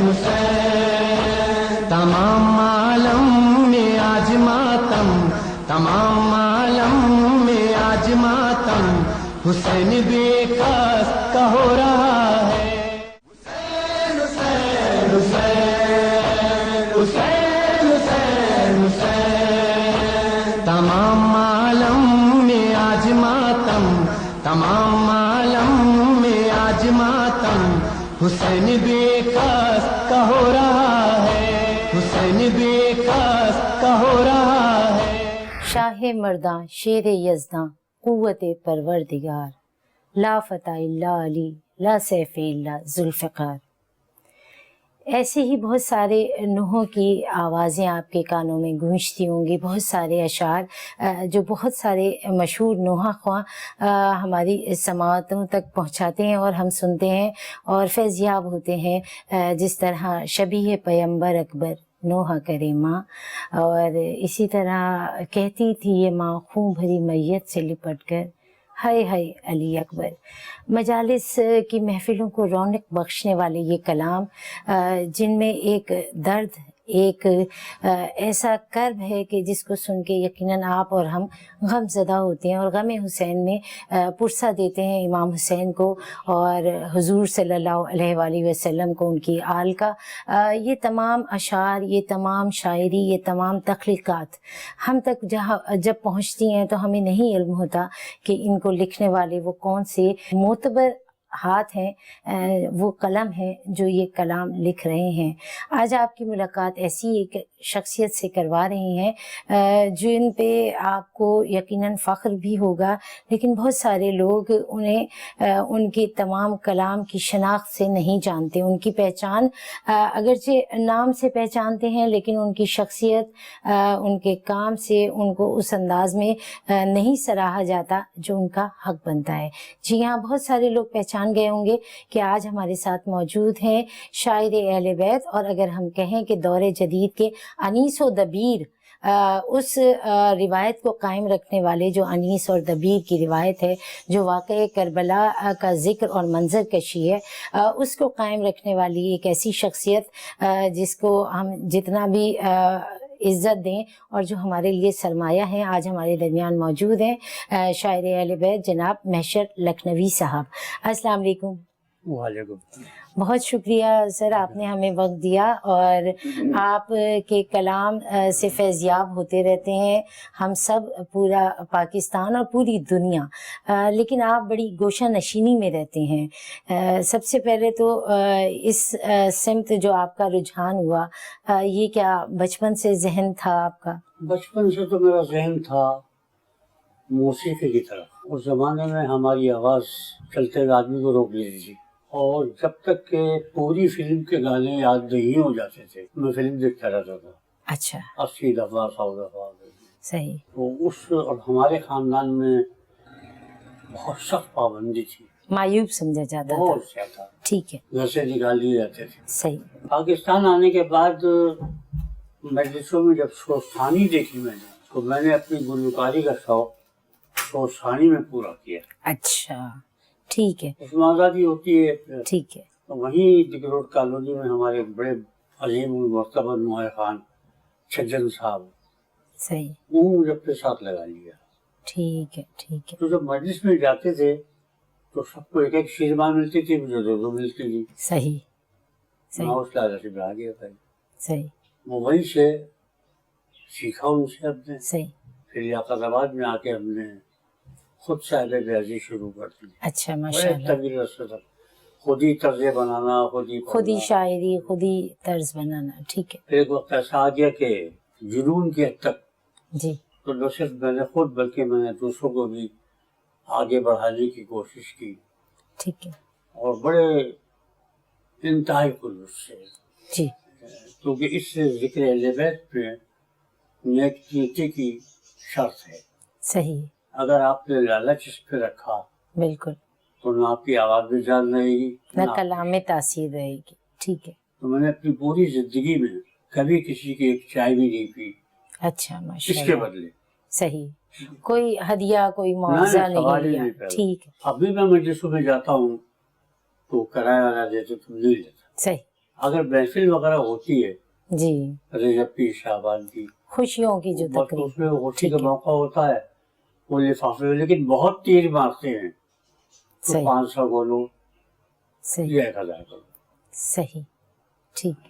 حسین تمام عالم میں آج ماتم تمام عالم میں آج ماتم حسین بے کس کا ہو رہا ہے حسین حسین حسین حسین حسین حسین تمام عالم میں آج ماتم تمام عالم میں آج ماتم حسین بے کس کا ہو رہا ہے حسین بے کس کا ہو رہا ہے شاہ مرداں شیر یزداں قوت پروردگار لا فتح اللہ علی لا سیف اللہ ذوالفقار. ایسے ہی بہت سارے نوحوں کی آوازیں آپ کے کانوں میں گونجتی ہوں گی، بہت سارے اشعار جو بہت سارے مشہور نوحہ خواہ ہماری سماعتوں تک پہنچاتے ہیں اور ہم سنتے ہیں اور فیض یاب ہوتے ہیں، جس طرح شبیہ پیمبر اکبر نوحہ کرے ماں، اور اسی طرح کہتی تھی یہ ماں خون بھری میت سے لپٹ کر ہائے ہائے علی اکبر. مجالس کی محفلوں کو رونق بخشنے والے یہ کلام جن میں ایک درد، ایک ایسا کرب ہے کہ جس کو سن کے یقیناً آپ اور ہم غم زدہ ہوتے ہیں اور غم حسین میں پرسہ دیتے ہیں امام حسین کو اور حضور صلی اللہ علیہ وآلہ وسلم کو، ان کی آل کا. یہ تمام اشعار، یہ تمام شاعری، یہ تمام تخلیقات ہم تک جب پہنچتی ہیں تو ہمیں نہیں علم ہوتا کہ ان کو لکھنے والے وہ کون سے معتبر ہاتھ ہیں، وہ قلم ہے جو یہ کلام لکھ رہے ہیں. آج آپ کی ملاقات ایسی ایک شخصیت سے کروا رہے ہیں جن پہ آپ کو یقیناً فخر بھی ہوگا، لیکن بہت سارے لوگ انہیں ان کے تمام کلام کی شناخت سے نہیں جانتے. ان کی پہچان اگرچہ نام سے پہچانتے ہیں، لیکن ان کی شخصیت، ان کے کام سے ان کو اس انداز میں نہیں سراہا جاتا جو ان کا حق بنتا ہے. جی ہاں، بہت سارے لوگ پہچان گئے ہوں گے کہ آج ہمارے ساتھ موجود ہیں شاعر اہل بیت، اور اگر ہم کہیں کہ دور جدید کے انیس و دبیر، اس روایت کو قائم رکھنے والے جو انیس اور دبیر کی روایت ہے، جو واقعہ کربلا کا ذکر اور منظر کشی ہے، اس کو قائم رکھنے والی ایک ایسی شخصیت جس کو ہم جتنا بھی عزت دیں اور جو ہمارے لیے سرمایہ ہیں، آج ہمارے درمیان موجود ہیں شاعر اہل بیت جناب محشر لکھنوی صاحب. السلام علیکم. وعلیکم. بہت شکریہ سر، آپ نے ہمیں وقت دیا اور آپ کے کلام سے فیضیاب ہوتے رہتے ہیں ہم سب، پورا پاکستان اور پوری دنیا. لیکن آپ بڑی گوشہ نشینی میں رہتے ہیں. سب سے پہلے تو اس سمت جو آپ کا رجحان ہوا، یہ کیا بچپن سے ذہن تھا آپ کا؟ بچپن سے تو میرا ذہن تھا موسیقی کی طرف. اس زمانے میں ہماری آواز چلتے ہوئے آدمی کو روک لیتی تھی، اور جب تک کہ پوری فلم کے گانے یاد نہیں ہو جاتے تھے میں فلم دیکھتا رہتا تھا. اچھا. 80 دفعہ 100 دفعہ. صحیح. تو اور ہمارے خاندان میں بہت سخت پابندی تھی، معیوب سمجھا جاتا تھا. بہت زیادہ. ٹھیک ہے. گھر سے نکال دیے جاتے تھے. صحیح. پاکستان آنے کے بعد مجلسوں میں جب شوستانی دیکھی میں نے، تو میں نے اپنی گلوکاری کا شوق شوستانی میں پورا کیا. اچھا ٹھیک ہے. اس میں آزادی ہوتی ہے. ٹھیک ہے. تو وہیں ڈگ روڈ کالونی میں ہمارے بڑے عظیم المرتبہ نوائے خان چھجن صاحب، صحیح، انہوں نے مجھے اپنے ساتھ لگا لیا. ٹھیک ہے. ٹھیک ہے. تو جب مجلس میں جاتے تھے تو سب کو ایک ایک شیرمان ملتی تھی، مجھے 2 ملتی تھی. صحیح. میں صحیح. اس لحاظ سے بڑھا گیا تھا. صحیح. وہ وہیں سے سیکھا ان سے ہم نے. صحیح. پھر لیاقت آباد میں آ کے ہم نے خود صاحب بیازی شروع کر دی. اچھا ماشاء بڑے اللہ. طویل عرصے تک خود ہی طرزیں بنانا، خود ہی خود ہی شاعری، خود ہی طرز بنانا. ٹھیک ہے. پھر ایک وقت ایسا آ گیا کہ جنون کی حد تک، جی. تو نہ صرف میں نے خود بلکہ میں نے دوسروں کو بھی آگے بڑھانے کی کوشش کی، ٹھیک ہے. اور بڑے انتہائی خلوص سے. جی. کیونکہ اس سے ذکر اہل بیت میں نیک نیتی کی شرط ہے. صحیح. اگر آپ نے لالچ اس پہ رکھا بالکل. تو نہ آپ کی آواز بھی جان رہے گی، نہ کلام میں تاثیر رہے گی. ٹھیک ہے. تو میں نے اپنی پوری زندگی میں کبھی کسی کی ایک چائے بھی نہیں پی. اچھا ماشاء اس کے اللہ. بدلے صحیح. کوئی ہدیہ، کوئی معاوضہ نہیں لیا. ٹھیک ہے. اب بھی میں مجلسوں میں جاتا ہوں تو کرایہ والا دیتے تو نہیں لیتا. صحیح. اگر محفل وغیرہ ہوتی ہے جی رجب کی شعبان کی خوشیوں کی جو بس اس تقریب میں خوشی ٹھیک کا ہے موقع ہوتا ہے وہ لفافے، لیکن بہت تیر مارتے ہیں تو صحیح 500 بولو صحیح یا 1000 بولو. صحیح ٹھیک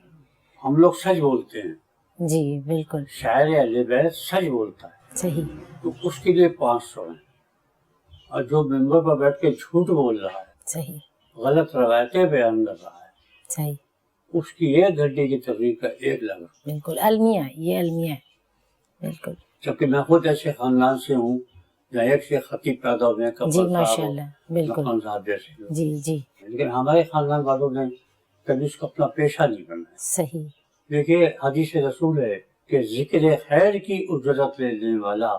ہم لوگ سچ بولتے ہیں، جی بالکل شاعر اہل بیت سچ بولتا ہے صحیح تو اس کے لیے 500 ہیں، اور جو ممبر پر بیٹھ کے جھوٹ بول رہا ہے، صحیح غلط روایتیں بیان کر رہا ہے، صحیح اس کی 1 گھنٹے کی تقریر کا 1 لاکھ روپے. بالکل المیہ یہ المیہ ہے بالکل جبکہ میں خود ایسے خاندان سے ہوں جہاں ایک سے خطیب پیدا ہوئے ہیں، جی کفر صاحب ماشاء اور اللہ بالکل مکان صاحب جیسے لوگ. جی جی لیکن ہمارے خاندان والوں نے کبھی اس کو اپنا پیشہ نہیں بنایا. صحیح دیکھیے حدیث رسول ہے کہ ذکر خیر کی اجرت لینے والا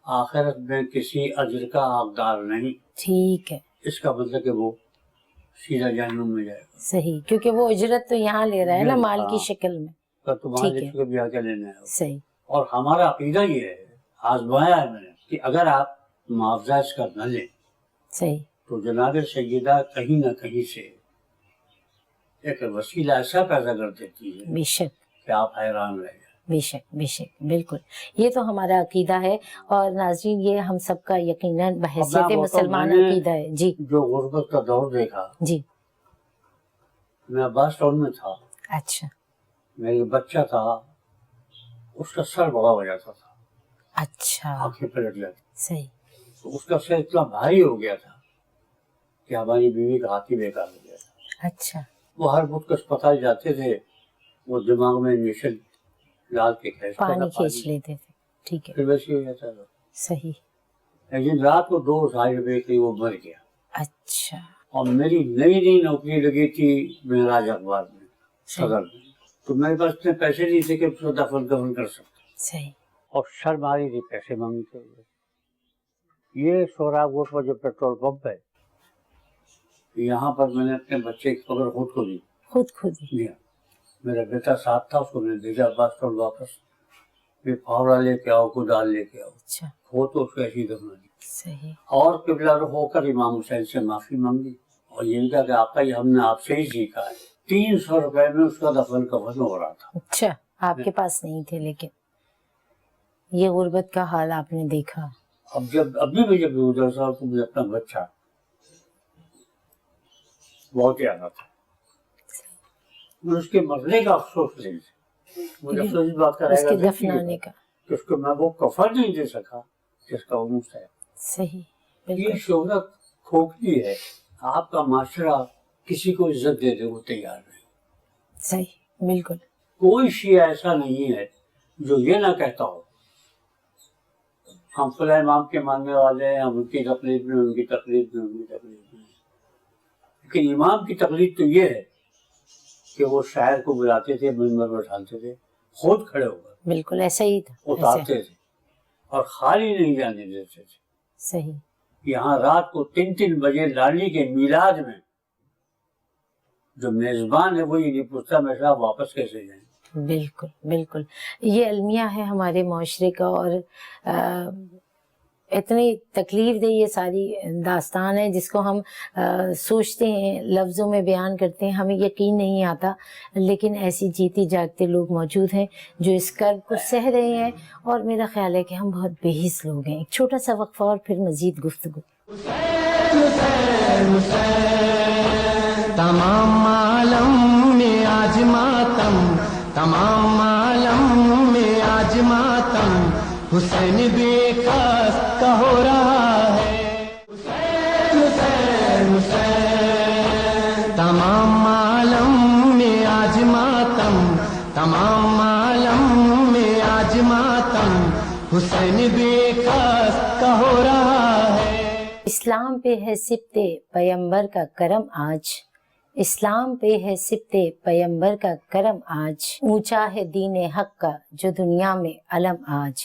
آخرت میں کسی اجر کا حقدار نہیں. ٹھیک ہے اس کا مطلب کہ وہ سیدھا جہنم میں جائے گا. صحیح کیونکہ وہ اجرت تو یہاں لے رہا ہے نا مال کی ہاں. شکل میں تو تمہارے ٹھیک ہے. لکھ کے بھی آگے لینا ہے. صحیح اور ہمارا عقیدہ یہ ہے، آزمایا ہے میں نے، کہ اگر آپ معاوضہ اس کا نہ لیں صحیح تو جناب سیدہ کہیں نہ کہیں سے ایک وسیلہ ایسا پیدا کر دیتی ہے بے شک کہ آپ حیران رہ جائیں. بے شک بے شک بالکل یہ تو ہمارا عقیدہ ہے اور ناظرین یہ ہم سب کا یقیناً بحیثیت مسلمان میں نے عقیدہ ہے. جی جو غربت کا دور دیکھا، جی میں عباس ٹاؤن میں تھا، اچھا میرے بچہ تھا، اس کا سر بڑا ہو جاتا تھا، اچھا آنکھیں پلٹ جاتی، صحیح تو اس کا سر اتنا بھاری ہو گیا تھا کہ ہماری بیوی کا ہاتھ ہی بیکار ہو گیا تھا. اچھا وہ ہر بدھ کو اسپتال جاتے تھے، وہ دماغ میں انجیکشن ڈال کے کھینچتا تھا پانی کھینچ لیتے تھے ٹھیک ہے پھر ویسے ہو جاتا تھا. صحیح لیکن رات کو 2-2.5 بجے کے وہ مر گیا. اچھا اور میری نئی نوکری لگی تھی معراج اخبار میں صدر میں، تو میرے پاس اتنے پیسے نہیں تھے کہ اس کو دفن کفن کر سکتا. صحیح اور شرم آ رہی تھی پیسے مانگتے ہوئے. یہ سوراخ روڈ پر جو پیٹرول پمپ ہے، یہاں پر میں نے اپنے بچے کی خبر خود کو دی. خود دیا. میرا بیٹا ساتھ تھا، اس کو میں نے بھیجا عباس ٹاؤن واپس. یہ پھاوڑا لے کے آؤ، کدال لے کے آؤ. اچھا وہ تو اس کو ایسی دفنا دی. صحیح اور قبلہ رخ ہو کر امام حسین سے معافی مانگی اور یہ کہا کہ آقا یہ ہم نے آپ سے ہی سیکھا ہے. 300 روپے میں اس کا دفن کفن ہو رہا تھا. اچھا آپ کے پاس نہیں تھے لیکن یہ غربت کا حال آپ نے دیکھا. ابھی میں جب ادھر تھا تو مجھے اپنا بچہ بہت یاد آتا. میں اس کے مرنے کا افسوس نہیں تھا، مجھے افسوس اس بات کا اس رہے کے گا دفنانے کا. کہ اس کو میں وہ کفن نہیں دے سکا جس کا وہ مستحق. صحیح یہ بالکل شہرت کھوکھلی ہے. آپ کا معاشرہ کسی کو عزت دینے کو تیار نہیں. صحیح بالکل کوئی شیعہ ایسا نہیں ہے جو یہ نہ کہتا ہو ہم فلاں امام کے ماننے والے ہیں، ہم ان کی تقلید میں، ان کی تقلید میں، ان کی تقلید میں. لیکن امام کی تقلید تو یہ ہے کہ وہ شاعر کو بلاتے تھے، منبر پر اٹھاتے تھے، خود کھڑے ہو کر بالکل ایسا ہی تھا ایسا. اتارتے تھے اور خالی نہیں جانے دیتے تھے. صحیح یہاں رات کو 3 بجے لالی کے میلاد میں جو میزبان ہے وہ یہ نہیں پوچھتا میں صاحب واپس کیسے جائیں. بالکل بالکل یہ المیہ ہے ہمارے معاشرے کا اور اتنی تکلیف دہ یہ ساری داستان ہے جس کو ہم سوچتے ہیں، لفظوں میں بیان کرتے ہیں، ہمیں یقین نہیں آتا. لیکن ایسی جیتی جاگتے لوگ موجود ہیں جو اس کرب کو سہ رہے ہیں اور میرا خیال ہے کہ ہم بہت بے حس لوگ ہیں. ایک چھوٹا سا وقفہ اور پھر مزید گفتگو. تمام عالم میں آج ماتم، تمام عالم میں آج ماتم، حسین بے کس کا ہو رہا ہے. حسین حسین تمام عالم میں آج ماتم، تمام عالم میں آج ماتم، حسین بے کس کا ہو رہا ہے. اسلام پہ ہے سبت پیمبر کا کرم آج، اسلام پہ ہے سبت پیمبر کا کرم آج، اونچا ہے دین حق کا جو دنیا میں علم آج،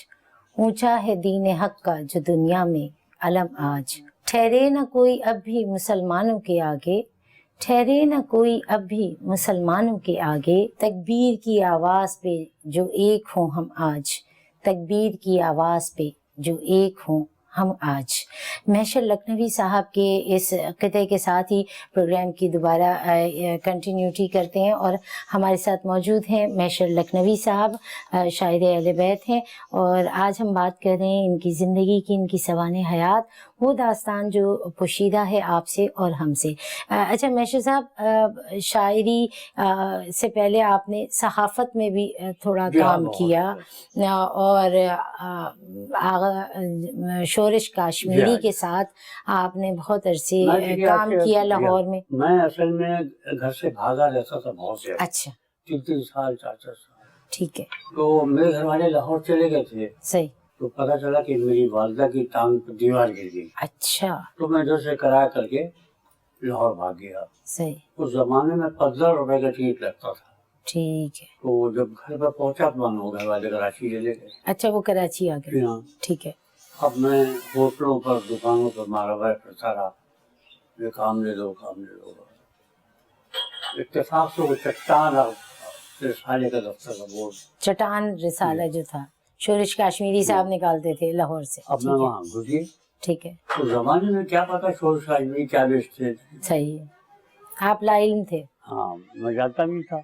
اونچا ہے دین حق کا جو دنیا میں علم آج. ٹھہرے نہ کوئی اب بھی مسلمانوں کے آگے، ٹھہرے نہ کوئی اب بھی مسلمانوں کے آگے، تکبیر کی آواز پہ جو ایک ہوں ہم آج، تکبیر کی آواز پہ جو ایک ہوں ہم آج محشر لکھنوی صاحب کے اس قطعے کے ساتھ ہی پروگرام کی دوبارہ کنٹینیوٹی کرتے ہیں، اور ہمارے ساتھ موجود ہیں محشر لکھنوی صاحب، شاعر اہل بیت ہیں، اور آج ہم بات کر رہے ہیں ان کی زندگی کی، ان کی سوانح حیات، وہ داستان جو پوشیدہ ہے آپ سے اور ہم سے۔ اچھا محشر صاحب، شاعری سے پہلے آپ نے صحافت میں بھی تھوڑا کام کیا، اور شورش کاشمیری کے ساتھ آپ نے بہت عرصے کام کیا لاہور میں۔ میں اصل میں گھر سے بھاگا رہتا تھا بہت سے، اچھا 3 سال 4 سال، ٹھیک ہے، تو میرے گھر والے لاہور چلے گئے تھے، صحیح، تو پتا چلا کہ میری والدہ کی ٹانگ پر دیوار گر گئی، اچھا تو میں ادھر سے کرایہ کر کے لاہور بھاگ گیا۔ صحیح، اس زمانے میں 15 روپے کا ٹکٹ لگتا تھا، ٹھیک ہے، تو جب گھر پر پہنچا تو من ہو گھر والے کراچی چلے گئے۔ اچھا وہ کراچی آ گئے، ہاں، ٹھیک ہے، اب میں ہوٹلوں پر دکانوں پر مارا ہوا پھرتا رہا، یہ کام لے لو کام لے لو۔ اتفاق سے وہ چٹان رسالے کا دفتر کا بورڈ، چٹان رسالہ جو تھا شورش کاشمیری صاحب نکالتے تھے لاہور سے، اب میں وہاں گزری۔ ٹھیک ہے، اس زمانے میں کیا پتا شور شاعری کیا بیچتے تھے، صحیح ہے، آپ لا علم تھے، ہاں میں جانتا نہیں تھا۔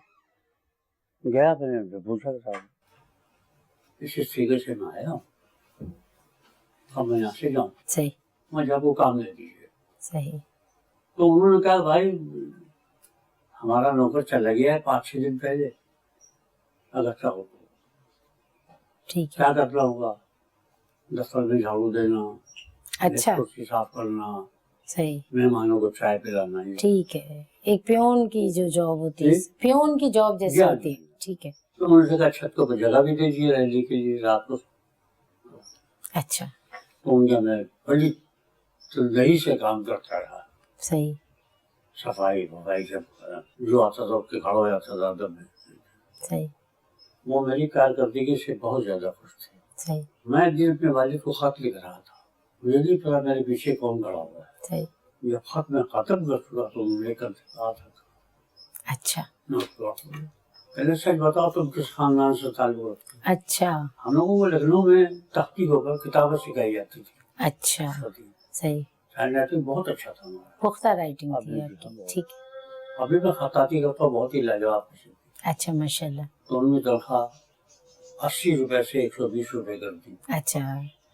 گیا میں نے پوچھا تھا اسی طریقے سے میں آیا ہوں، اب میں یہاں سے جاؤں، صحیح، میں جب وہ کام لے دیجیے۔ صحیح، تو انہوں نے کہا بھائی ہمارا نوکر چلا گیا ہے 5-6 دن پہلے، اگر چاہو تو ٹھیک ہے، کیا کرنا ہوگا، دفتر میں جھاڑو دینا، اچھا، کرسی صاف کرنا، صحیح، مہمانوں کو چائے پلانا، ٹھیک ہے، ایک پیون کی جو جاب ہوتی ہے، پیون کی جاب جیسے ہوتی ہے، ٹھیک ہے، تو انہوں نے کہا چھت کو جگہ بھی دے دیجیے رہنے کے لیے رات کو۔ اچھا، تو ان کا میں بڑی تندہی سے کام کرتا رہا، صحیح، صفائی سب جو آتا تھا اس کے کھڑا ہو جاتا تھا دم میں۔ صحیح، وہ میری کارکردگی سے بہت زیادہ خوش تھے۔ صحیح، میں ایک دن اپنے والد کو خط لکھ رہا تھا، مجھے نہیں پتا میرے پیچھے کون کھڑا ہوا ہے، صحیح، جب خط میں ختم کر چکا تو لے کر دکھا تھا، اچھا، پہلے سچ بتاؤ تم کس خاندان سے تعلق رکھتے ہو؟ اچھا، ہم لوگوں کو لکھنؤ میں تختی ہو کر کتابیں سکھائی جاتی تھی، اچھا، صحیح، ہینڈ رائٹنگ بہت اچھا تھا ہمارا، پختہ رائٹنگ تھی آپ کی، ٹھیک ہے، ابھی میں خطاطی کرتا ہوں بہت ہی لاجواب قسم کی۔ اچھا ماشاء اللہ، تو ان کی تنخواہ 80 روپے سے 120 روپے کر دی، اچھا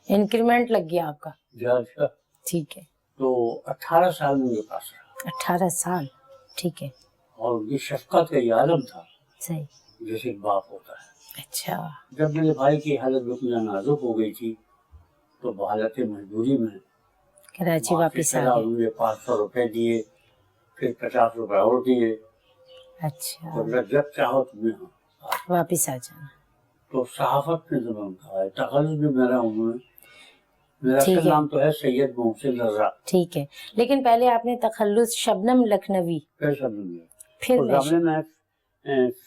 انکریمنٹ لگ گیا آپ کا، ٹھیک ہے، تو 18 سال میرے پاس رہا، 18 سال، ٹھیک ہے، اور یہ شفقت کا یہ عالم تھا صحیح، جیسے ایک باپ ہوتا ہے۔ اچھا، جب میرے بھائی کی حالت بالکل نازک ہو گئی تھی تو بحالت مجبوری میں کراچی واپس آ گئے، مجھے 500 روپے دیے، پھر 50 روپے اور دیے، اچھا جب چاہو تمہیں واپس آ جانا، تو صحافت میں زبان کہا ہے، تخلص بھی میرا انہوں نے، میرا ٹھیک اصل ہے، نام تو ہے سید محسن رضا، ٹھیک ہے، لیکن پہلے آپ نے تخلص شبنم لکھنوی، پھر سب نے پھر اس زمانے میں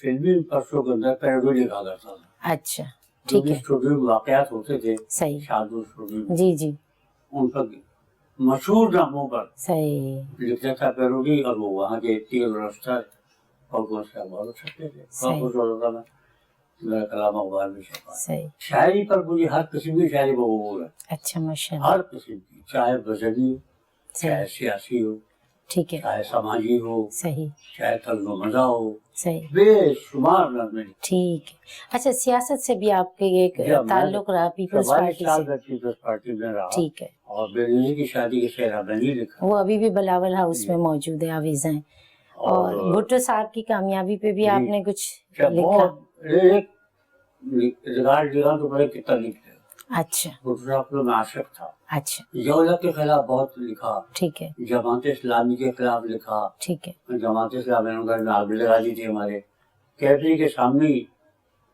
فلمی پرسوں کے اندر پیروڈی لکھا کرتا تھا، اچھا جو ٹھیک بھی ہے، اسٹوڈیو میں واقعات ہوتے تھے، صحیح، شادو اسٹوڈیو، جی جی، ان پر مشہور ناموں پر صحیح، لکھتا تھا پیروڈی، اور وہ وہاں کے تیر رفتہ اور کو سے بہت چھپتے تھے، بہت خوش ہوتا تھا میں، میرا کلام اخبار میں چھپا۔ صحیح، شاعری پر مجھے ہر قسم کی شاعری بہت ہے، اچھا ماشاء اللہ، ہر قسم کی، چاہے غزلی ہو، چاہے صحیح، سیاسی ہو، ٹھیک ہے، چاہے سماجی ہو، صحیح، چاہے طنز و مزاح ہو، صحیح، بے شمار نظمیں لکھی۔ ٹھیک ہے، اچھا سیاست سے بھی آپ کے ایک تعلق رہا پیپلز 44 پارٹی سال سے، میں پیپلز پارٹی میں رہا، ٹھیک ہے، اور بےنظیر کی شادی کے شعر میں نہیں لکھا، وہ ابھی بھی بلاول ہاؤس میں موجود ہے، آویزاں ہیں، اور بھٹو صاحب کی کامیابی پہ بھی آپ نے کچھ لکھا، ایک ریکارڈ لکھا تو بڑے کتنا لکھا، اچھا بھٹو صاحب کو میں عاشق تھا، اچھا یولا کے خلاف بہت لکھا، ٹھیک ہے، جماعت اسلامی کے خلاف لکھا، ٹھیک ہے، جماعت اسلامی نے گھر میں آگ لگا دی تھی ہمارے کیفے کے سامنے ہی، جو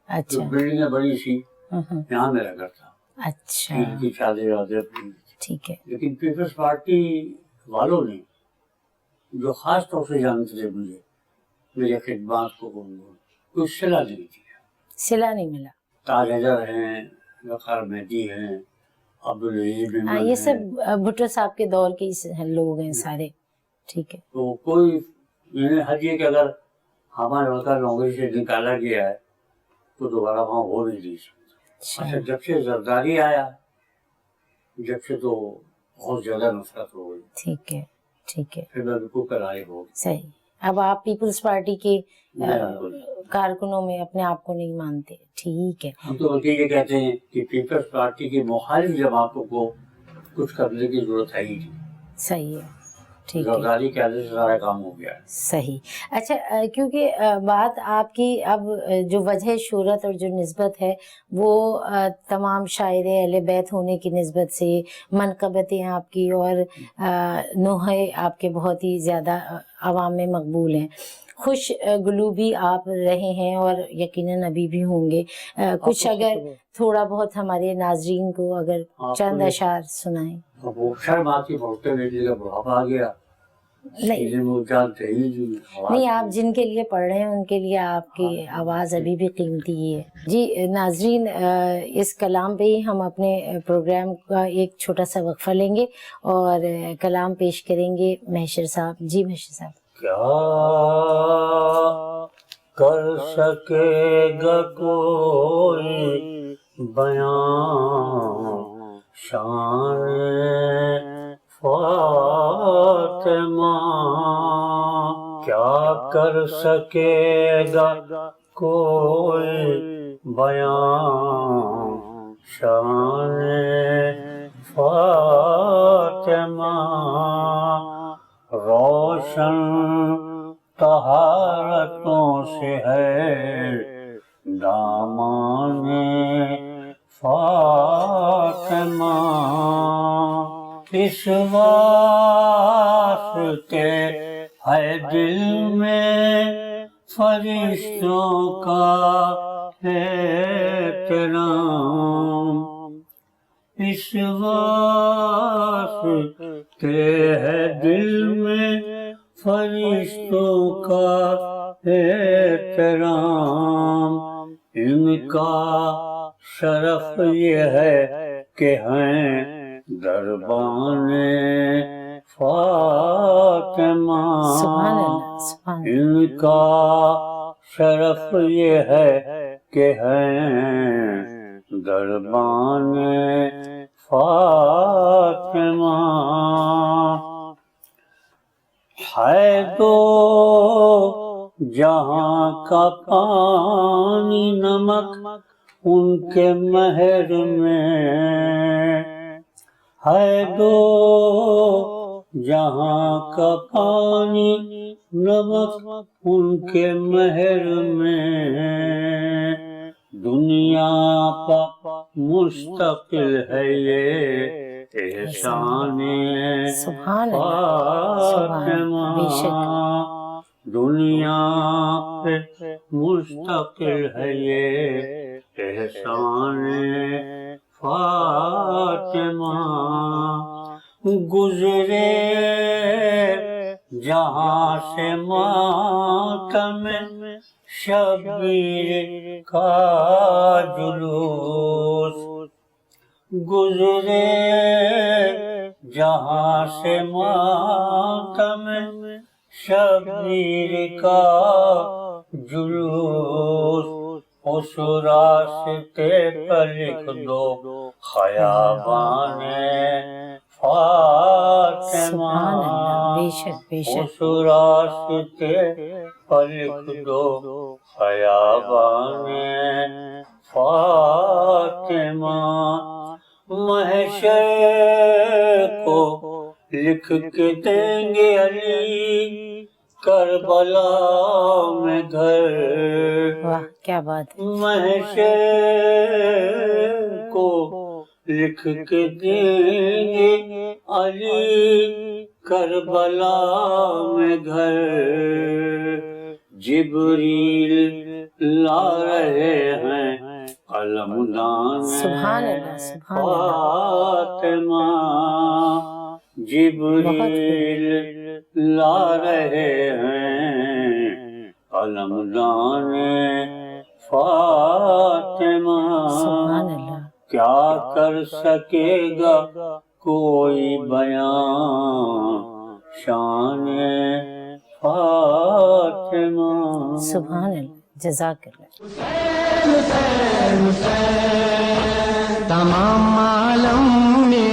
اچھا، بلڈنگ ہے بڑی سی، ہاں، یہاں میرا گھر تھا، اچھا تین کی چادر وادر پڑی تھی۔ ٹھیک ہے، لیکن پیپلز پارٹی والوں نے جو خاص طور سے جانتے تھے مجھے، میرے خدمات کو کوئی صلاح نہیں دی، صلہ نہیں ملا، تاج حیدر ہیں، وقار مہدی ہیں، عبدالعزیز ہاں ممن یہ ہیں، سب بھٹو صاحب کے دور کے ہی لوگ ہیں سارے، ٹھیک ہے، تو کوئی یعنی حد یہ کہ اگر ہمارے وقت نوکری سے نکالا گیا ہے تو دوبارہ وہاں ہو نہیں دی سکتا۔ اچھا اچھا جب سے زرداری آیا جب سے تو بہت زیادہ نفرت ہو گئی. ٹھیک ہے ٹھیک ہے پھر میں بالکل کرائے ہو گئی. صحیح. اب آپ پیپلز پارٹی کے کارکنوں میں اپنے آپ کو نہیں مانتے. ٹھیک ہے. ہم تو بلکہ یہ کہتے ہیں کہ پیپلز پارٹی کی مخالف جماعتوں کو کچھ کرنے کی ضرورت ہے ہی نہیں. صحیح ہے. ٹھیک ہے. زرداری کے عادت سے سارا کام ہو گیا ہے. صحیح. اچھا کیونکہ بات آپ کی اب جو وجہ شہرت اور جو نسبت ہے وہ تمام شاعر اہل بیت ہونے کی نسبت سے منقبتیں آپ کی اور نوحے آپ کے بہت ہی زیادہ عوام میں مقبول ہیں. خوش گلو بھی آپ رہے ہیں اور یقیناً ابھی بھی ہوں گے. کچھ اگر تھوڑا بہت ہمارے ناظرین کو اگر چند اشعار سنائیں. وہ شرم آتی بولتے میری جگہ بڑھاپا آ گیا. نہیں آپ جن کے لیے پڑھ رہے ہیں ان کے لیے آپ کی آواز ابھی بھی قیمتی ہی ہے. جی ناظرین اس کلام پہ ہی ہم اپنے پروگرام کا ایک چھوٹا سا وقفہ لیں گے اور کلام پیش کریں گے محشر صاحب. جی محشر صاحب. کیا کر سکے گا کوئی بیان شان فاطمہ. کیا کر سکے گا کوئی بیان شان فاطمہ. روشن طہارتوں سے ہے دامان فاطمہ. اس واسطے ہے دل میں فرشتوں کا احترام. اس واسطے ہے دل میں فرشتوں کا احترام. ان کا شرف یہ ہے کہ ہیں دربان فاطمہ. ان کا شرف یہ ہے کہ ہیں دربان فاطمہ. ہے تو جہاں کا پانی نمک ان کے مہر میں. ہے تو جہاں کا پانی نمک ان کے مہر میں. دنیا پا مستقل ہے یہ احسان فاطمہ. دنیا پہ مستقل ہے یہ احسان فاطمہ. گزرے جہاں سے ماتم شبیر کا جلوس. گزرے جہاں سے ماتم شبیر کا جلوس. اس راستے پر لکھ دو خیابان فاطمہ. اس راستے پر لکھ دو خیابان فاطمہ. محشر کو لکھ کے دیں گے علی کربلا میں گھر. واہ کیا بات ہے. محشر کو لکھ کے دیں گے علی کربلا میں گھر. جبریل لا رہے ہیں قلمدان فاطمہ. جبریل لا رہے ہیں قلمدان فاطمہ. کیا کر سکے گا کوئی بیان شان فاطمہ. سبحان اللہ. جزاک اللہ. حسین حسین تمام عالم میں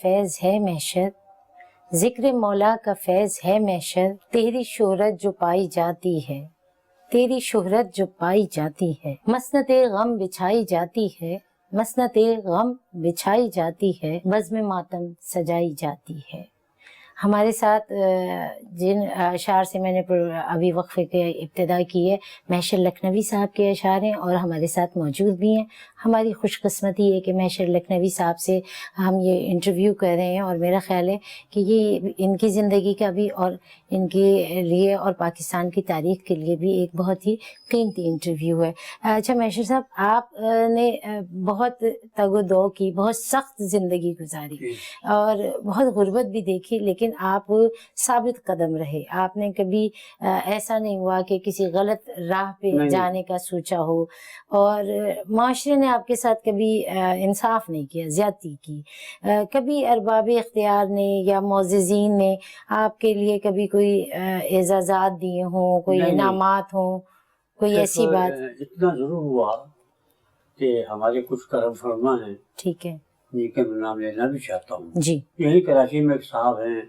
فیض ہے محشر، ذکر مولا کا فیض ہے محشر، تیری شہرت جو پائی جاتی ہے، تیری شہرت جو پائی جاتی ہے، مسنت غم بچھائی جاتی ہے، مسنت غم بچھائی جاتی ہے، بزم ماتم سجائی جاتی ہے۔ ہمارے ساتھ جن اشعار سے میں نے ابھی وقفے کے ابتدا کی ہے، محشر لکھنوی صاحب کے اشعار ہیں اور ہمارے ساتھ موجود بھی ہیں۔ ہماری خوش قسمتی ہے کہ محشر لکھنوی صاحب سے ہم یہ انٹرویو کر رہے ہیں، اور میرا خیال ہے کہ یہ ان کی زندگی کا بھی اور ان کے لیے اور پاکستان کی تاریخ کے لیے بھی ایک بہت ہی قیمتی انٹرویو ہے۔ اچھا محشر صاحب، آپ نے بہت تگ و دو کی، بہت سخت زندگی گزاری اور بہت غربت بھی دیکھی، لیکن آپ ثابت قدم رہے۔ آپ نے کبھی ایسا نہیں ہوا کہ کسی غلط راہ پہ جانے کا سوچا ہو، اور معاشرے نے آپ کے ساتھ کبھی انصاف نہیں کیا، زیادتی کی، کبھی ارباب اختیار نے یا معززین نے آپ کے لیے کبھی کوئی اعزازات دیے ہوں، کوئی انعامات ہوں، کوئی ایسی بات؟ اتنا ضرور ہوا کہ ہمارے کچھ کرم فرما ہیں، ٹھیک ہے جن کے میں نام لینا بھی چاہتا ہوں جی۔ یہی کراچی میں ایک صاحب ہیں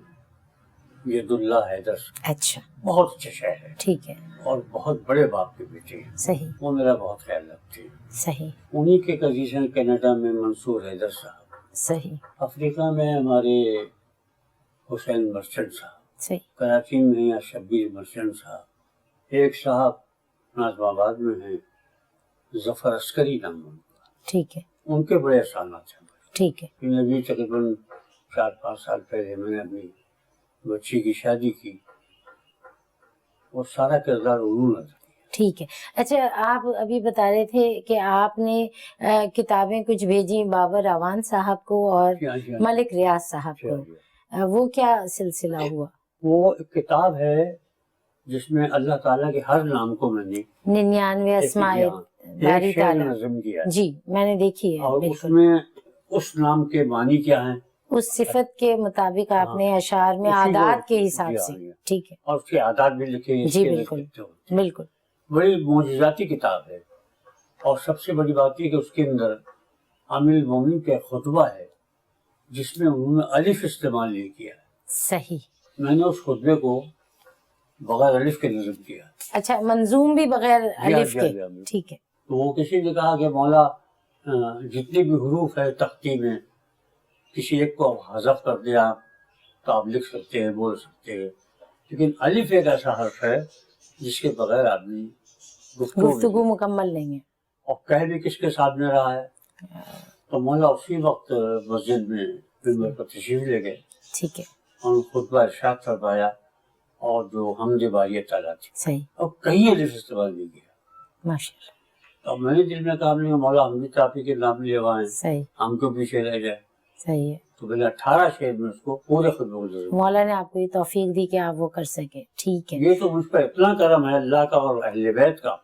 ید اللہ حیدر، اچھا بہت اچھے شاعر ہیں ٹھیک ہے، اور بہت بڑے باپ کے بیٹے ہیں، صحیح وہ میرا بہت خیال رکھتے ہیں۔ صحیح انہی کے عزیز ہیں کینیڈا میں منصور حیدر صاحب، صحیح افریقہ میں ہمارے حسین مرچنٹ صاحب، صحیح کراچی میں ہیں شبیر مرچنٹ صاحب، ایک صاحب ناظم آباد میں ہیں ظفر عسکری نام ان کا، ٹھیک ہے ان کے بڑے احسانات ہیں۔ ٹھیک ہے ابھی تقریباً 4-5 سال پہلے میں نے اپنی بچی کی شادی کی، وہ سارا کردار انہوں نے کیا۔ ٹھیک ہے۔ اچھا، آپ ابھی بتا رہے تھے کہ آپ نے کتابیں کچھ بھیجی بابر اعوان صاحب کو اور ملک ریاض صاحب کو، وہ کیا سلسلہ ہوا؟ وہ ایک کتاب ہے جس میں اللہ تعالیٰ کے ہر نام کو میں نے 99 اسماء باری ایک شعر تعالیٰ، نظم کیا ہے، جی میں نے دیکھی ہے، اور اس بالکل میں اس نام کے معنی کیا ہیں، اس صفت کے مطابق آپ نے اشعار میں اسی کو عادات کے حساب سے، ٹھیک ہے اور اس کے عادات بھی لکھے ہیں، اس جی کے بالکل لکھے ہوتے ہیں۔ بالکل بڑی معجزاتی کتاب ہے، اور سب سے بڑی بات یہ کہ اس کے اندر عامل المومنین کا خطبہ ہے جس میں انہوں نے الف استعمال نہیں کیا ہے۔ صحیح۔ میں نے اس خطبے کو بغیر الف کے نظم کیا۔ اچھا، منظوم بھی بغیر الف کے، جی۔ ٹھیک ہے۔ تو وہ کسی نے کہا کہ مولا جتنے بھی حروف ہے تختی میں کسی ایک کو حذف کر دیا تو آپ لکھ سکتے ہیں، بول سکتے ہیں، لیکن الف ایک ایسا حرف ہے جس کے بغیر آدمی گفتگو مکمل نہیں ہے۔ اور کہہ بھی کس کے سامنے رہا ہے۔ تو مولا اسی وقت مسجد میں ممبر پر تشریف لے گئے، ٹھیک ہے، اور خطبہ ارشاد فرمایا، اور جو حمد باری تعالیٰ تھی، صحیح، اور کہیں الف استعمال نہیں کیا۔ ماشاء اللہ، تو میں نے دل میں کہا ہم نے مولا ہم بھی کافی کے نام لیے ہوئے ہیں، صحیح ہم کو پیچھے رہ جائے۔ صحیح ہے۔ تو میں نے 18 شعر میں اس کو پورے خطبے کو ضرور۔ مولا نے آپ کو یہ توفیق دی کہ آپ وہ کر سکے، ٹھیک ہے، یہ تو مجھ پر اتنا کرم ہے اللہ کا اور اہل بیت کا،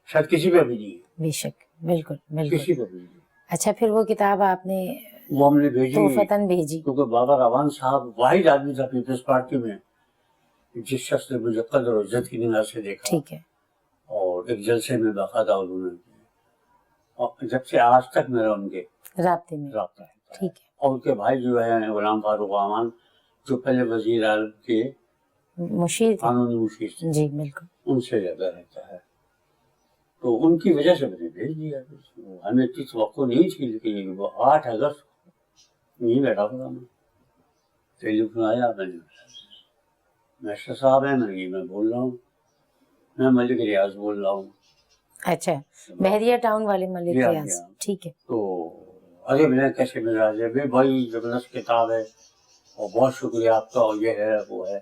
شاید کسی پہ بھی نہیں ہے، بے شک، بالکل بالکل۔ کسی پہ بھی نہیں ہے۔ اچھا، پھر وہ کتاب آپ نے وہ ہم نے بھیجی توفتاً بھیجی؟ کیونکہ بابر اعوان صاحب واحد آدمی تھا پیپلز پارٹی میں جس شخص نے مجھے قدر و عزت کی نگاہ سے دیکھا، ٹھیک ہے، اور ایک جلسے میں باقاعدہ انہوں نے، اور جب سے آج تک میرا ان کے رابطے میں، رابطہ ہے۔ ٹھیک ہے، اور ان کے بھائی جو ہیں غلام فاروق اعوان، جو پہلے وزیر اعظم کے مشیر تھے، قانونی مشیر تھے، جی بالکل، ان سے زیادہ رہتا ہے، تو ان کی وجہ سے میں نے بھیج دیا۔ ہمیں اتنی توقع نہیں تھی، لیکن وہ 8 اگست نہیں بیٹھا تھا، میں ٹیلی فون آیا، میں نے میسٹر صاحب ہیں، میں بول رہا ہوں، میں ملک ریاض بول رہا ہوں۔ اچھا، بحریہ ٹاؤن والے ملک جی ہاں، ریاض، جی ہاں۔ ٹھیک ہے، تو ارے میں کیسے مزاج ہے بھائی، زبردست کتاب ہے اور بہت شکریہ آپ کا، اور یہ ہے وہ ہے،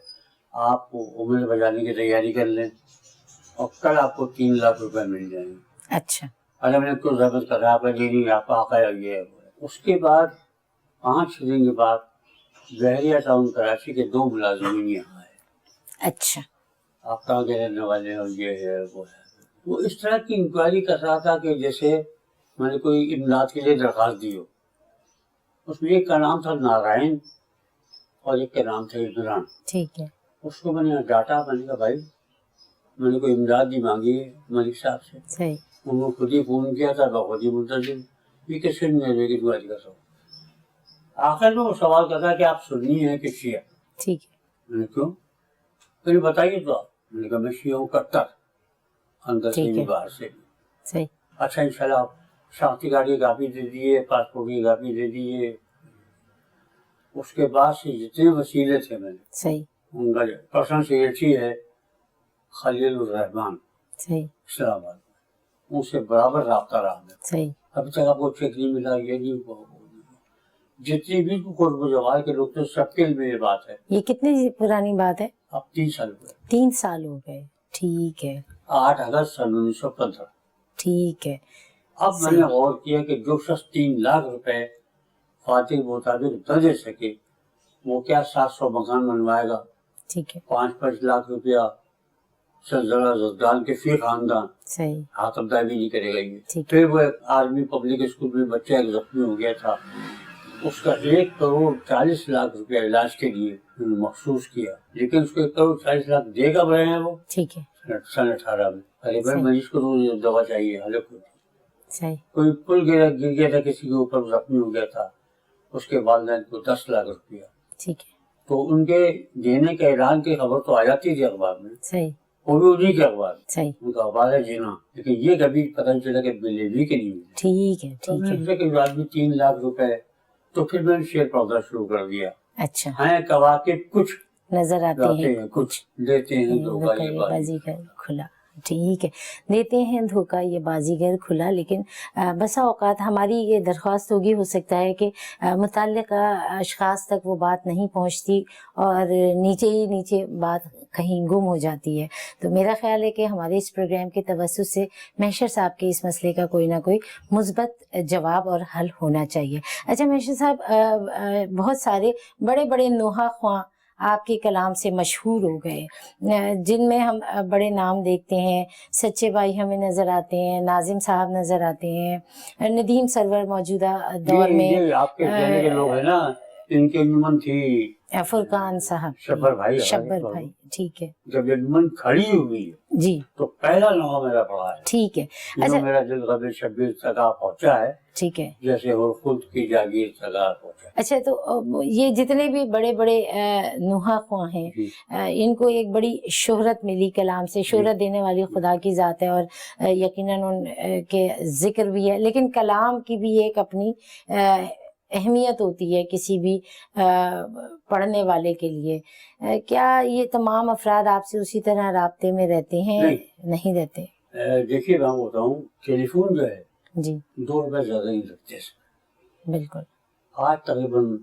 آپ عمر بجانے کی تیاری کر لیں اور کل آپ کو 3 لاکھ روپے مل جائیں گے۔ اچھا، ارے میں نے کو ضبط کر رہا آپ کا نہیں، آپ کا حق ہے، یہ ہے وہ ہے۔ اس کے بعد 5 دن کے بعد بحریہ ٹاؤن کراچی کے 2 ملازمین یہاں آئے، اچھا، آپ کہاں کے رہنے والے ہیں، یہ ہے وہ ہے. وہ اس طرح کی انکوائری کر رہا تھا کہ جیسے میں نے کوئی امداد کے لیے درخواست دی ہو. اس میں ایک کا نام تھا نارائن اور ایک کا نام تھا عمران. ٹھیک ہے. اس کو میں نے ڈانٹا، میں نے کہا بھائی میں نے کوئی امداد نہیں مانگی ہے ملک صاحب سے. صحیح. انہوں نے خود ہی فون کیا تھا، میں خود ہی منتظر یہ کیسے نہیں کی انکوائری کر سکتا. آخر میں وہ سوال کرتا کہ آپ سنی ہیں کہ شیعہ. ٹھیک ہے. میں نے کیوں؟ پھر بتائیے تو آپ. میں نے کہا میں شیعہ ہوں کٹر، اندر سے بھی باہر سے بھی. صحیح. اچھا انشاءاللہ آپ شناختی کارڈ کی کاپی دے دیے، پاسپورٹ کی کاپی دے دیے. اس کے بعد سے جتنے وسیلے تھے میں نے، صحیح. ان کا پرسنل سیکریٹری ہے خلیل الرحمان صحیح. اسلام آباد میں، ان سے برابر رابطہ رہا میں. صحیح. ابھی تک آپ کو چیک نہیں ملا، یہ نہیں ہوا. جتنی بھی کوٹ بجوال کے لوگ تھے سب کے لیے یہ بات ہے. یہ کتنی پرانی بات ہے؟ اب 3 سال ہوئے. 3 سال ہو گئے. ٹھیک ہے. 8 اگست سن 1915. ٹھیک ہے. اب میں نے غور کیا کہ جو شخص 3 لاکھ روپے فاتح کے مطابق نہ دے سکے وہ کیا 700 مکان بنوائے گا. ٹھیک ہے. 5 لاکھ روپیہ سلسلہ زدگان کے فی خاندان صحیح. ہاتھ ابدائی بھی نہیں کرے گا. یہ ٹھیک. پھر وہ ایک آرمی پبلک اسکول میں بچہ ایک زخمی ہو گیا تھا، اس کا 1,40,00,000 روپیہ علاج کے لیے مخصوص کیا، لیکن اس کو 1,40,00,000 دے گا بڑے ہیں وہ ٹھیک ہے. سن 18 میں. ارے بھائی مریض کو روز دوا چاہیے، حالت ہوتی. صحیح. کوئی پل گر گیا تھا کسی کے اوپر، زخمی ہو گیا تھا، اس کے والدین کو 10 لاکھ روپیہ. ٹھیک ہے. تو ان کے دینے کے اعلان کی خبر تو آ جاتی تھی اخبار میں، صحیح. وہ بھی انہیں کے اخبار، صحیح. ان کا اخبار ہے جینا، لیکن یہ کبھی پتہ نہیں چلا کہ ملے بھی کہ نہیں ملے. ٹھیک ہے. تو ٹھیک میں ہے. نے سوچا کہ آدمی 3 لاکھ روپے. تو پھر میں نے شیئر پودا شروع کر دیا. اچھا. ہیں کواکب کچھ نظر آتے ہیں کچھ دیتے ہیں دھوکہ یہ بازی. بازیگر کھلا. ٹھیک ہے. دیتے ہیں دھوکہ یہ بازیگر کھلا. لیکن بسا اوقات ہماری یہ درخواست ہوگی، ہو سکتا ہے کہ متعلقہ اشخاص تک وہ بات نہیں پہنچتی اور نیچے ہی نیچے بات کہیں گم ہو جاتی ہے. تو میرا خیال ہے کہ ہمارے اس پروگرام کے توسط سے محشر صاحب کے اس مسئلے کا کوئی نہ کوئی مثبت جواب اور حل ہونا چاہیے. اچھا محشر صاحب، بہت سارے بڑے بڑے نوحہ خواں آپ کے کلام سے مشہور ہو گئے، جن میں ہم بڑے نام دیکھتے ہیں. سچے بھائی ہمیں نظر آتے ہیں، ناظم صاحب نظر آتے ہیں، ندیم سرور موجودہ دور میں، یہ آپ کے ذہن کے لوگ ہیں نا، ان کی انجمن تھی فرقان صاحب، شبر بھائی. شبر بھائی. ٹھیک ہے. جب انجمن کھڑی ہوئی جی تو پہلا نوحہ میرا پڑا ہے. ٹھیک ہے. اچھا میرا دل غم شبیر تک پہنچا ہے، ٹھیک ہے. جیسے وہ خود کی جاگیر تک پہنچا. اچھا تو یہ جتنے بھی بڑے بڑے نوحہ خواں ہیں، ان کو ایک بڑی شہرت ملی کلام سے. شہرت دینے والی خدا کی ذات ہے اور یقیناً ان کے ذکر بھی ہے، لیکن کلام کی بھی ایک اپنی اہمیت ہوتی ہے کسی بھی پڑھنے والے کے لیے. کیا یہ تمام افراد آپ سے اسی طرح رابطے میں رہتے ہیں؟ نہیں رہتے. دیکھیے میں بتاؤں، ٹیلی فون جو ہے جی 2 روپے زیادہ ہی لگتے ہیں. بالکل. آج تقریباً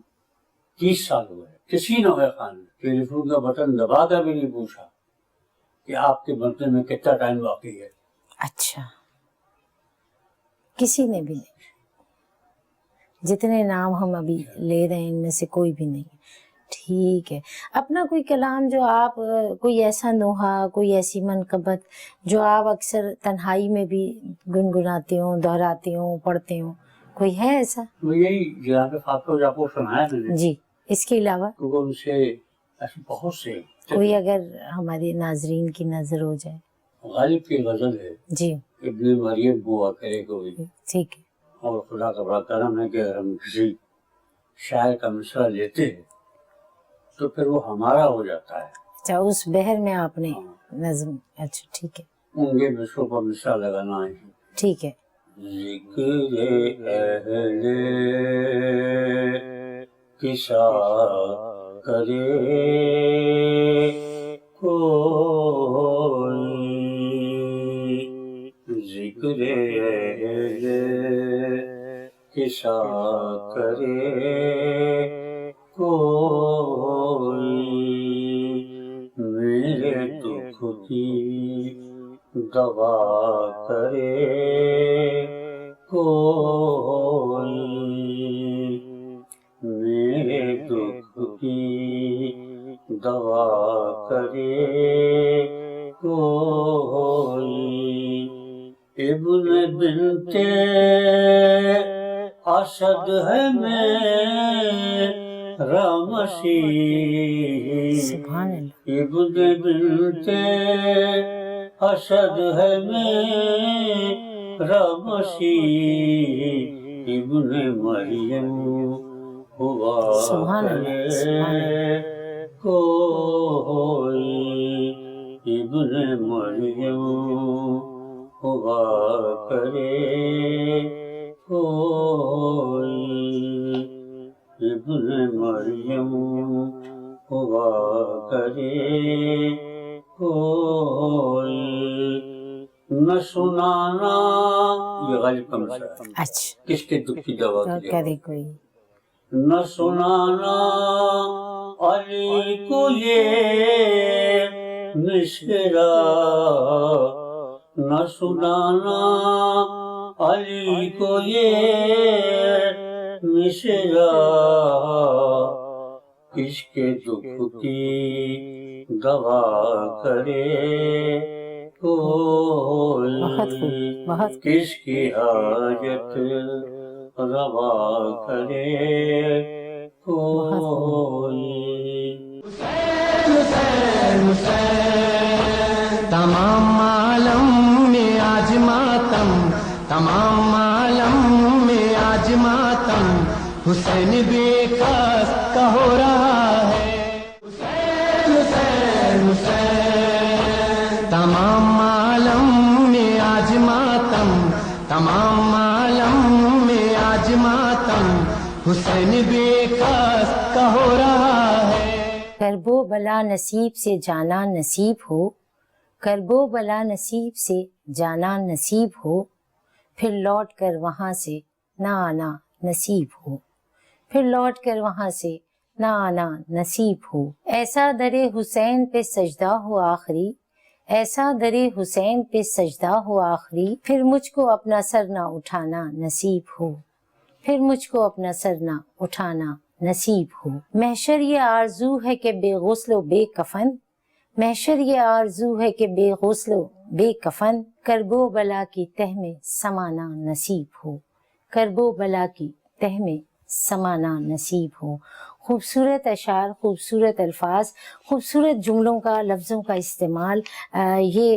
30 سال ہوئے، کسی نوحہ خان نے ٹیلی فون کا بٹن دبا کر بھی نہیں پوچھا کہ آپ کے بننے میں کتنا ٹائم باقی ہے. اچھا، کسی نے بھی نہیں. جتنے نام ہم ابھی لے رہے ہیں ان میں سے کوئی بھی نہیں. ٹھیک ہے. اپنا کوئی کلام جو آپ، کوئی ایسا نوحہ، کوئی ایسی منقبت جو آپ اکثر تنہائی میں بھی گنگناتے ہوں، دہراتے ہوں، پڑھتے ہوں، کوئی ہے ایسا؟ یہی جناب فاطمہ جاپو سنایا میں نے. جی. اس کے علاوہ کیونکہ ان سے ایسے بہت سے، کوئی اگر ہمارے ناظرین کی نظر ہو جائے. غالب کی غزل ہے جی. ابن مریم ہوا کرے کوئی. ٹھیک ہے. اور خدا کا بڑا کرم ہے کہ اگر ہم کسی شاعر کا مصرع لیتے ہیں تو پھر وہ ہمارا ہو جاتا ہے. اچھا، اس بہر میں آپ نے نظم. اچھا ٹھیک ہے. ان کے مصروں پر مصرع لگانا ہے. ٹھیک ہے. ذکر اہل کسا کرے کوئی، ذکر اہل کسا کرے کوئی، میرے دکھ کی دوا کرے کوئی، میرے دکھ کی دوا کرے اسد ہے میرا مسیح، سبحان اللہ، ابن بنت اسد ہے میرا مسیح، ابن مریم ہوا سبحان اللہ، سبحان اللہ، کوئی، ابن مریم ہوا کرے کوئی، ابن مریم ہوا کرے کوئی، نہ سنانا، یہ غالب کا مسئلہ ہے، اچھا کس کے دکھ کی دوا تو کے لیے، کرے کوئی، نہ سنانا علی کو یہ مشکرہ، نہ سنانا علی کو یہ مشرا، کس کے دکھ کی دوا کرے کوئی، بہت خوب، بہت خوب، کس کی حاجت روا کرے کوئی۔ حسین حسین، تمام عالم میں آج ماتم، تمام عالم میں آج ماتم، حسین بے کس کا ہو رہا ہے، حسین حسین حسین، تمام عالم میں آج ماتم، تمام عالم میں آج ماتم، حسین بے کس کا ہو رہا ہے۔ کرب و بلا نصیب سے جانا نصیب ہو، کرب و بلا نصیب سے جانا نصیب ہو، پھر لوٹ کر وہاں سے نہ آنا نصیب ہو، پھر لوٹ کر وہاں سے نہ آنا نصیب ہو، ایسا در حسین پہ سجدہ ہو آخری، ایسا در حسین پہ سجدہ ہو آخری، پھر مجھ کو اپنا سر نہ اٹھانا نصیب ہو، پھر مجھ کو اپنا سر نہ اٹھانا نصیب ہو، محشر یہ آرزو ہے کہ بے غسل و بے کفن، محشر یہ آرزو ہے کہ بے غسل و بے کفن، کرب و بلا کی تہ میں سمانا نصیب ہو، کرب و بلا کی تہ میں سمانا نصیب ہو۔ خوبصورت اشعار، خوبصورت الفاظ، خوبصورت جملوں کا، لفظوں کا استعمال، یہ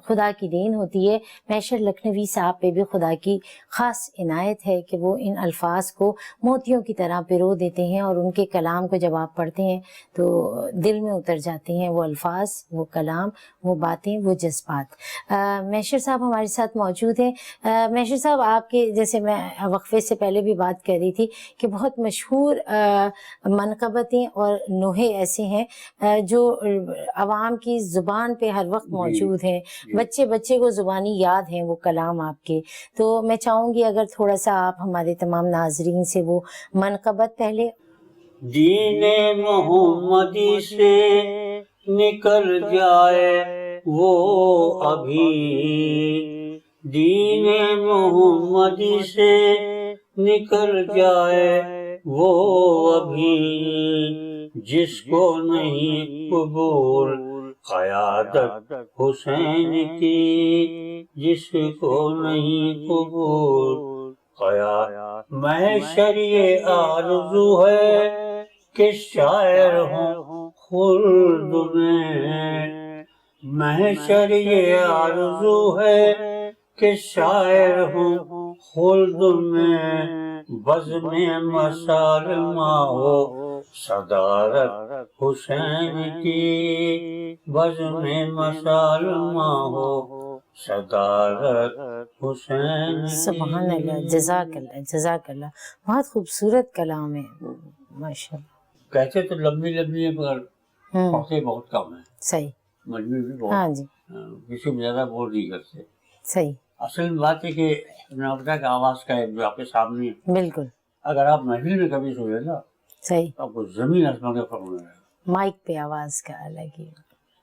خدا کی دین ہوتی ہے۔ محشر لکھنوی صاحب پہ بھی خدا کی خاص عنایت ہے کہ وہ ان الفاظ کو موتیوں کی طرح پرو دیتے ہیں، اور ان کے کلام کو جب آپ پڑھتے ہیں تو دل میں اتر جاتے ہیں وہ الفاظ، وہ کلام، وہ باتیں، وہ جذبات۔ محشر صاحب ہمارے ساتھ موجود ہیں۔ محشر صاحب، آپ کے جیسے میں وقفے سے پہلے بھی بات کر رہی تھی کہ بہت مشہور منقبتیں اور نوحے ایسے ہیں جو عوام کی زبان پہ ہر وقت موجود ہیں، بچے بچے کو زبانی یاد ہیں وہ کلام آپ کے۔ تو میں چاہوں گی اگر تھوڑا سا آپ ہمارے تمام ناظرین سے وہ منقبت پہلے۔ دین محمدی سے نکل جائے وہ ابھی، دین محمدی سے نکل جائے وہ ابھی، جس کو نہیں قبول قیادت حسین کی، جس کو نہیں قبول قیادت، محشر یہ آرزو ہے کہ شاعر ہوں خلد میں، محشر یہ آرزو ہے کہ شاعر ہوں خلد میں، بزم مسالمہ ہو صدارت حسین کی، بزم مسالمہ ہو صدارت حسین کی۔ سبحان اللہ، جزاک اللہ، جزاک اللہ، بہت خوبصورت کلام ہے ماشاء اللہ۔ کہتے تو لمبی لمبی ہے مگر پڑھتے بہت کم ہے، صحیح، مجموعی بھی بہت، ہاں جی، کسی میں زیادہ بور نہیں کرتے۔ صحیح، اصل میں بات ہے کہ میں بتا کہ آواز کا ہے جو آپ کے سامنے ہے، بالکل اگر آپ محفل میں کبھی سوئے نا صحیح، تو آپ کو زمین آسمان کا فرق نہیں رہے گا۔ مائک پہ آواز کا الگ ہی،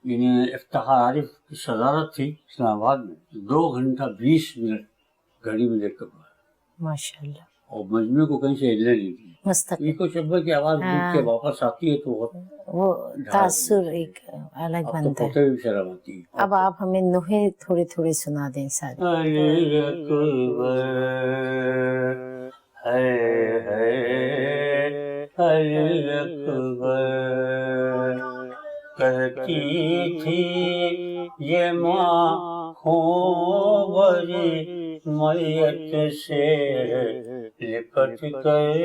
یعنی افتخار عارف کی صدارت تھی اسلام آباد میں، 2 گھنٹہ 20 منٹ گھڑی میں دیکھ کر پڑھا، ماشاء اللہ، اور مجموعے کو کہیں سے ہلنے نہیں دی۔ مستقل یہ کو شبہ کی آواز دکھ کے واپس آتی ہے تو وہ تاثر ایک الگ اب تو بنتا ہے۔ پوتے بھی شرم آتی ہے۔ اب آپ ہمیں نوحے تھوڑے تھوڑے سنا دیں سارے۔ علی اکبر ہے اکبر کہتی تھی یہ ماں خوبری میت سے لپٹ کر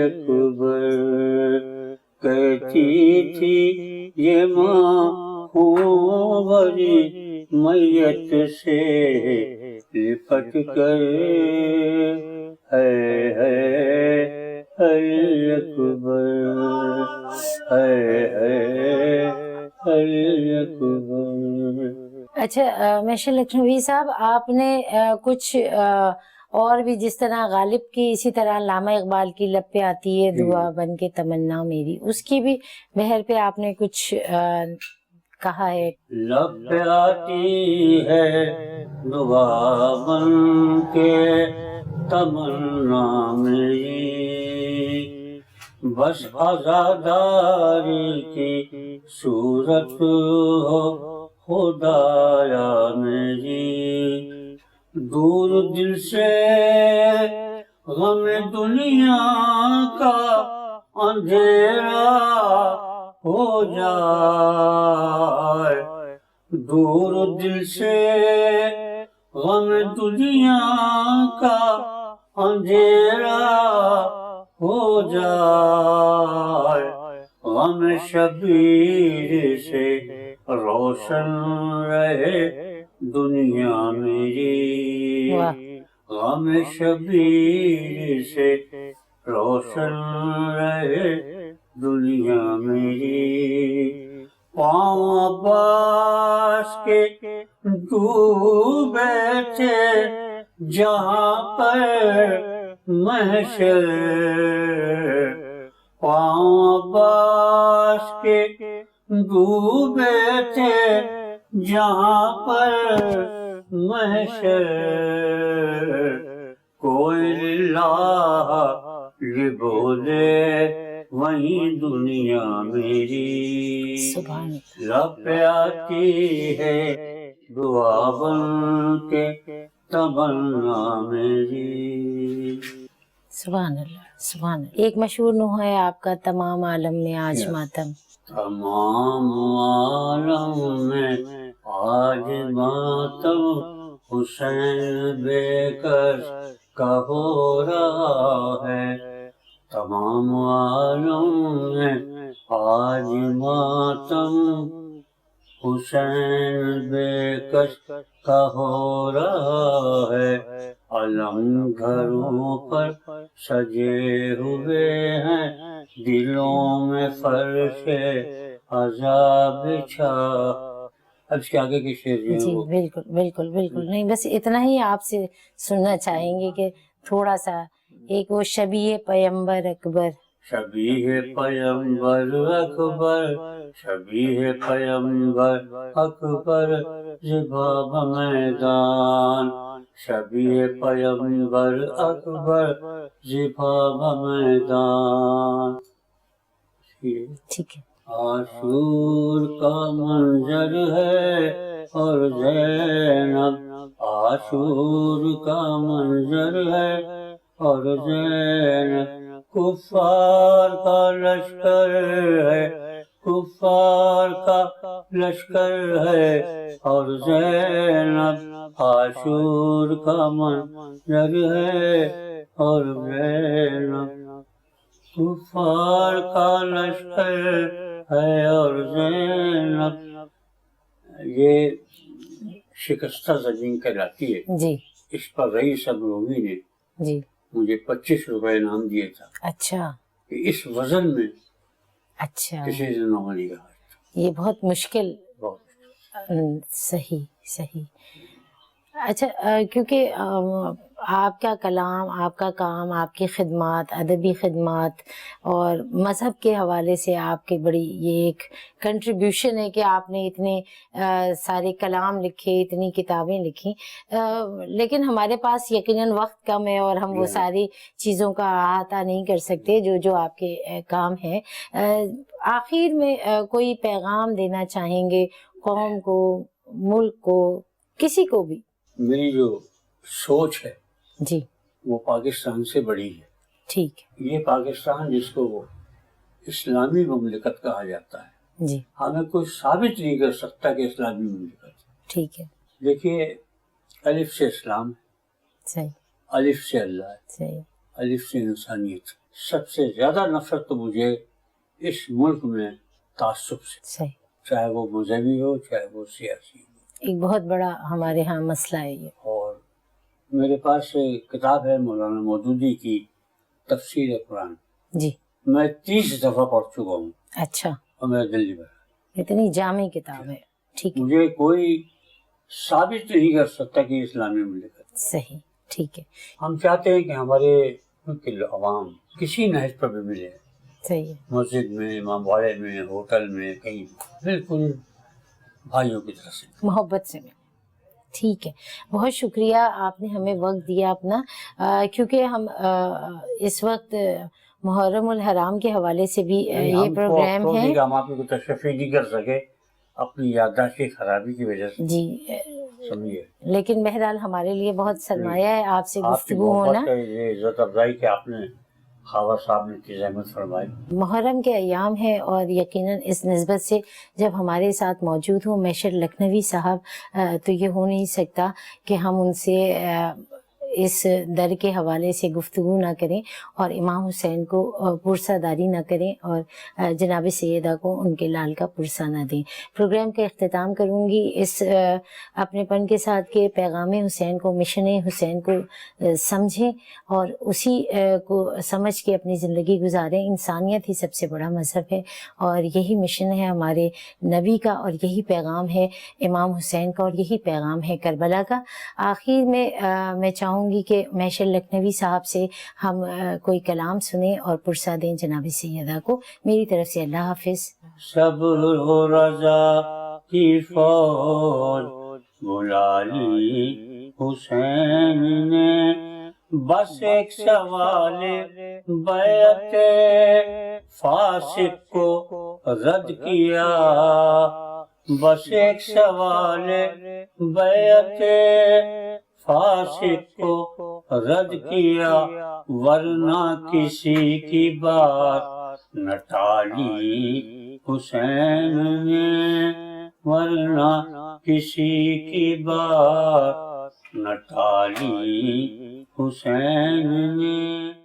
اکبر کہتی تھی یہ ماں خوبری میت سے لپٹ کر ہے اکبر اکبر. اچھا محشر لکھنوی صاحب، آپ نے کچھ اور بھی جس طرح غالب کی، اسی طرح علامہ اقبال کی لب پہ آتی ہے دعا بن کے تمنا میری، اس کی بھی بہر پہ آپ نے کچھ کہا ہے. لب پہ آتی ہے دعا بن کے تمنا میری، بس عزاداری کی صورت ہو خدایا میری، دور دل سے غم دنیا کا اندھیرا ہو جائے، دور دل سے غم دنیا کا اندھیرا ہو جائے، غم شبیر سے روشن رہے دنیا میری، غم شبیر سے روشن رہے دنیا میری، پاؤں عباس کے ڈوبے تھے جہاں پر محشر، پاؤں عباس کے ڈوبے تھے جہاں پر محشر، کوئی اللہ یہ بولے وہیں دنیا میری، لب پہ آتی ہے دعا بن کے تمنا میری. سبحان اللہ سبحان اللہ. ایک مشہور نوحہ ہے آپ کا، تمام عالم میں آج ماتم. تمام عالم میں آج ماتم حسین بے کس کا ہو رہا ہے، تمام عالم میں آج ماتم حسین بے کس کا ہو رہا ہے، علم گھروں پر سجے ہوئے ہیں، دلوں میں فرش عذاب بچھا. اب اس کے آگے کے شعر جو ہیں جی وہ بالکل بالکل بالکل نہیں، بس اتنا ہی آپ سے سننا چاہیں گے کہ تھوڑا سا ایک وہ شبیہ پیمبر اکبر. شبیہ پیمبر اکبر، شبیہ پیمبر اکبر زباب میدان، شبیہ پیمبر اکبر زباب میدان. ٹھیک ہے. عاشور کا منظر ہے اور زینب، عاشور کا منظر ہے اور زینب، کفار کا لشکر ہے، کفار کا لشکر ہے اور زینب، عاشور کا منظر ہے اور زینب، کفار کا لشکر ہے اور زینب. یہ شکستہ زمین کہلاتی ہے. جی اس پر رئیس رومی نے جی مجھے 25 روپے انعام دیے تھا اچھا کہ اس وزن میں اچھا، کسی سے نہ نہیں کہا. یہ بہت مشکل. بہت صحیح صحیح. اچھا کیونکہ آپ کا کلام، آپ کا کام، آپ کی خدمات، ادبی خدمات اور مذہب کے حوالے سے آپ کی بڑی یہ ایک کنٹریبیوشن ہے کہ آپ نے اتنے سارے کلام لکھے، اتنی کتابیں لکھی، لیکن ہمارے پاس یقیناً وقت کم ہے اور ہم وہ ساری چیزوں کا احاطہ نہیں کر سکتے جو آپ کے کام ہیں. آخر میں کوئی پیغام دینا چاہیں گے قوم کو، ملک کو، کسی کو بھی؟ میری جو سوچ ہے جی وہ پاکستان سے بڑی ہے. ٹھیک ہے. یہ پاکستان جس کو اسلامی مملکت کہا جاتا ہے، جی ہمیں کوئی ثابت نہیں کر سکتا کہ اسلامی مملکت ہے. ٹھیک ہے. دیکھیے، الف سے اسلام، صحیح الف سے اللہ ہے، صحیح. الف سے انسانیت. سب سے زیادہ نفرت تو مجھے اس ملک میں تعصب سے، صحیح. چاہے وہ مذہبی ہو چاہے وہ سیاسی ہو. ایک بہت بڑا ہمارے ہاں مسئلہ ہے یہ. اور میرے پاس ایک کتاب ہے مولانا مودودی کی تفسیر قرآن، جی میں 30 دفعہ پڑھ چکا ہوں اچھا، اور میرا دل نہیں بھرا. اتنی جامع کتاب ہے. ٹھیک ہے. مجھے کوئی ثابت نہیں کر سکتا کہ اسلامی مملکت. صحیح. ٹھیک ہے. ہم چاہتے ہیں کہ ہمارے ملک کے عوام کسی نہج پر بھی ملے، صحیح ہے. مسجد میں، امام باڑے میں، ہوٹل میں، کہیں بالکل بھائیوں کی طرح سے. محبت سے میں. ٹھیک ہے. بہت شکریہ آپ نے ہمیں وقت دیا اپنا، کیونکہ ہم اس وقت محرم الحرام کے حوالے سے بھی یہ پروگرام ہے. ہم آپ کو تشریح نہیں کر سکے اپنی یادداشت کی خرابی کی وجہ سے. جی سمجھیے، لیکن بہرحال ہمارے لیے بہت سرمایہ ہے آپ سے آپ کی گفتگو ہونا. محبت کا یہ عزت افزائی کہ آپ نے خاور صاحب نے کی زحمت فرمائی. محرم کے ایام ہے اور یقیناً اس نسبت سے جب ہمارے ساتھ موجود ہوں میشر لکھنوی صاحب، تو یہ ہو نہیں سکتا کہ ہم ان سے اس در کے حوالے سے گفتگو نہ کریں اور امام حسین کو پرسہ داری نہ کریں اور جناب سیدہ کو ان کے لال کا پرسہ نہ دیں. پروگرام کا اختتام کروں گی اس اپنے پن کے ساتھ کہ پیغام حسین کو، مشن حسین کو سمجھیں اور اسی کو سمجھ کے اپنی زندگی گزاریں. انسانیت ہی سب سے بڑا مذہب ہے اور یہی مشن ہے ہمارے نبی کا اور یہی پیغام ہے امام حسین کا اور یہی پیغام ہے کربلا کا. آخر میں چاہوں گی کہ میشر لکھنوی صاحب سے ہم کوئی کلام سنیں اور پرسہ دیں جناب سیدہ کو. میری طرف سے اللہ حافظ. صبر و رضا کی فوج بلا لی حسین نے، بس ایک سوال بیعت فاسق کو رد کیا. بس ایک سوال بیعت فاسق کو رد کیا، ورنہ کسی کی بات نہ ٹالی حسین نے، ورنہ کسی کی بات نہ ٹالی حسین نے.